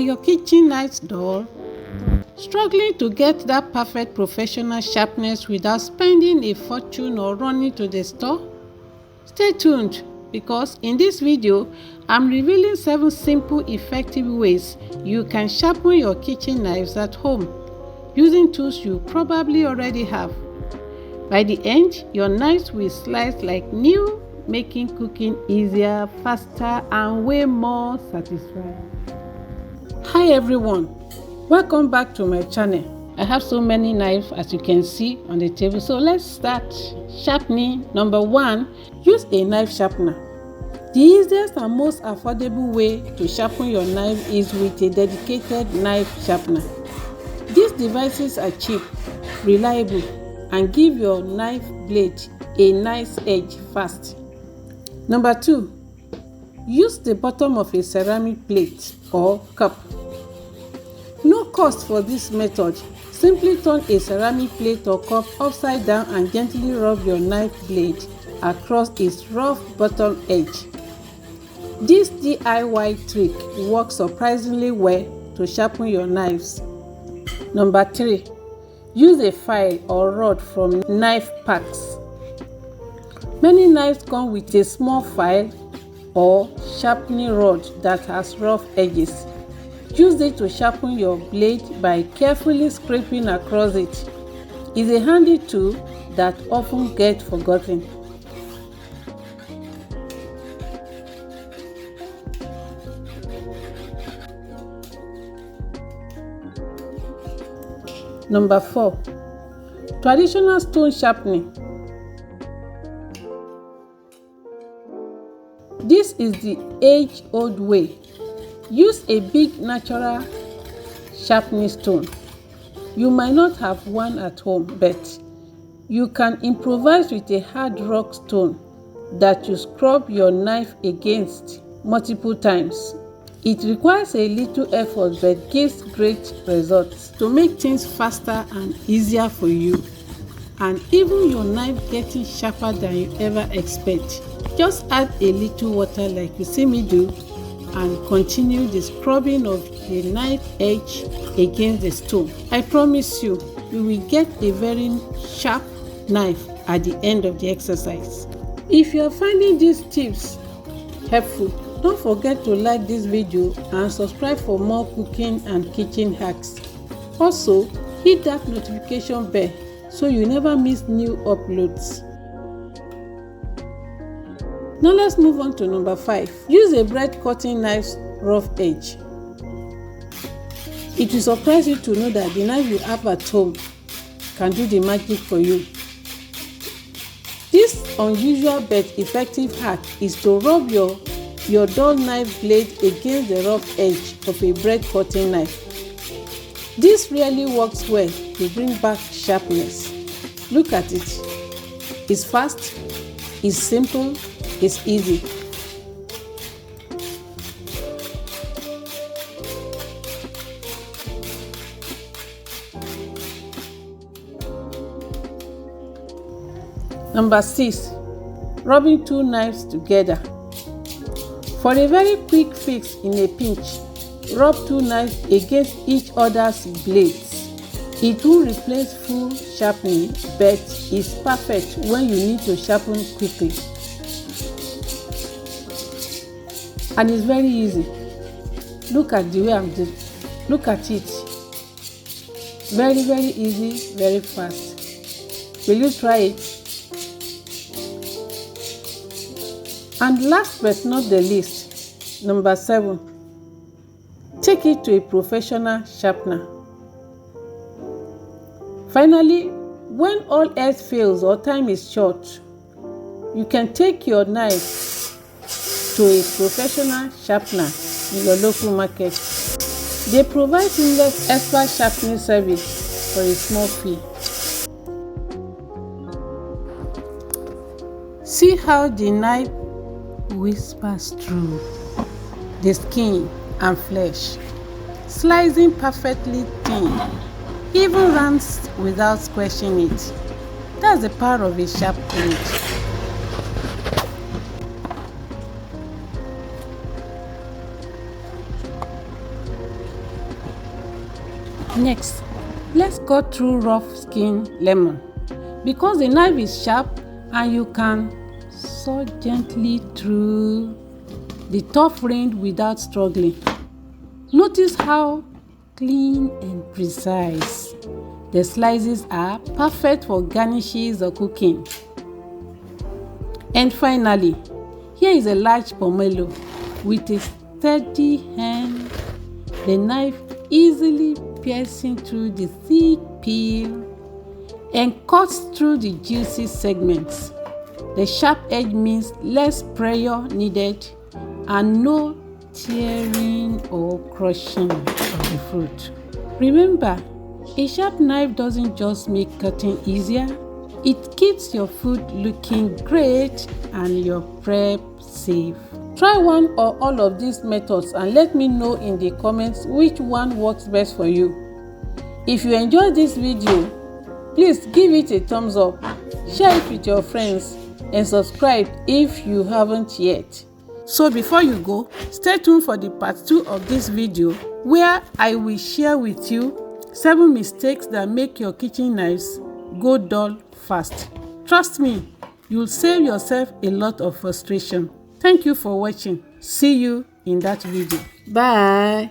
your kitchen knives dull? Struggling to get that perfect professional sharpness without spending a fortune or running to the store? Stay tuned, because in this video, I'm revealing 7 simple, effective ways you can sharpen your kitchen knives at home using tools you probably already have. By the end, your knives will slice like new, making cooking easier, faster, and way more satisfying. Hi everyone, welcome back to my channel. I have so many knives as you can see on the table, so let's start sharpening. Number 1, use a knife sharpener. The easiest and most affordable way to sharpen your knife is with a dedicated knife sharpener. These devices are cheap, reliable, and give your knife blade a nice edge fast. Number 2, use the bottom of a ceramic plate or cup. No cost for this method. Simply turn a ceramic plate or cup upside down and gently rub your knife blade across its rough bottom edge. This DIY trick works surprisingly well to sharpen your knives. Number 3, use a file or rod from knife packs. Many knives come with a small file or sharpening rod that has rough edges. Use it to sharpen your blade by carefully scraping across it. It's a handy tool that often gets forgotten. Number 4, traditional stone sharpening. This is the age-old way. Use a big natural sharpening stone. You might not have one at home, but you can improvise with a hard rock stone that you scrub your knife against multiple times. It requires a little effort but gives great results. To make things faster and easier for you, and even your knife getting sharper than you ever expect, just add a little water like you see me do and continue the scrubbing of the knife edge against the stone. I promise you, you will get a very sharp knife at the end of the exercise. If you are finding these tips helpful, don't forget to like this video and subscribe for more cooking and kitchen hacks. Also, hit that notification bell so you never miss new uploads. Now let's move on to number 5. Use a bread cutting knife's rough edge. It will surprise you to know that the knife you have at home can do the magic for you. This unusual but effective hack is to rub your dull knife blade against the rough edge of a bread cutting knife. This really works well to bring back sharpness. Look at it. It's fast, it's simple, it's easy. Number 6, rubbing 2 knives together. For a very quick fix in a pinch, rub 2 knives against each other's blades. It will replace full sharpening, but is perfect when you need to sharpen quickly. And it's very easy. Look at the way I'm doing. Look at it. Very, very easy, very fast. Will you try it? And last but not the least, number 7, take it to a professional sharpener. Finally, when all else fails or time is short, you can take your knife to a professional sharpener in your local market. They provide seamless expert sharpening service for a small fee. See how the knife whispers through the skin and flesh, slicing perfectly thin, even runs without squashing it. That's the power of a sharp blade. Next, let's cut through rough skin lemon. Because the knife is sharp and you can saw gently through the tough rind without struggling. Notice how clean and precise. The slices are perfect for garnishes or cooking. And finally, here is a large pomelo with a steady hand. The knife easily piercing through the thick peel and cuts through the juicy segments. The sharp edge means less pressure needed and no tearing or crushing of the fruit. Remember, a sharp knife doesn't just make cutting easier, it keeps your food looking great and your prep safe. Try one or all of these methods and let me know in the comments which one works best for you. If you enjoyed this video, please give it a thumbs up, share it with your friends, and subscribe if you haven't yet. So before you go, stay tuned for the part 2 of this video where I will share with you 7 mistakes that make your kitchen knives go dull fast. Trust me, you'll save yourself a lot of frustration. Thank you for watching. See you in that video. Bye.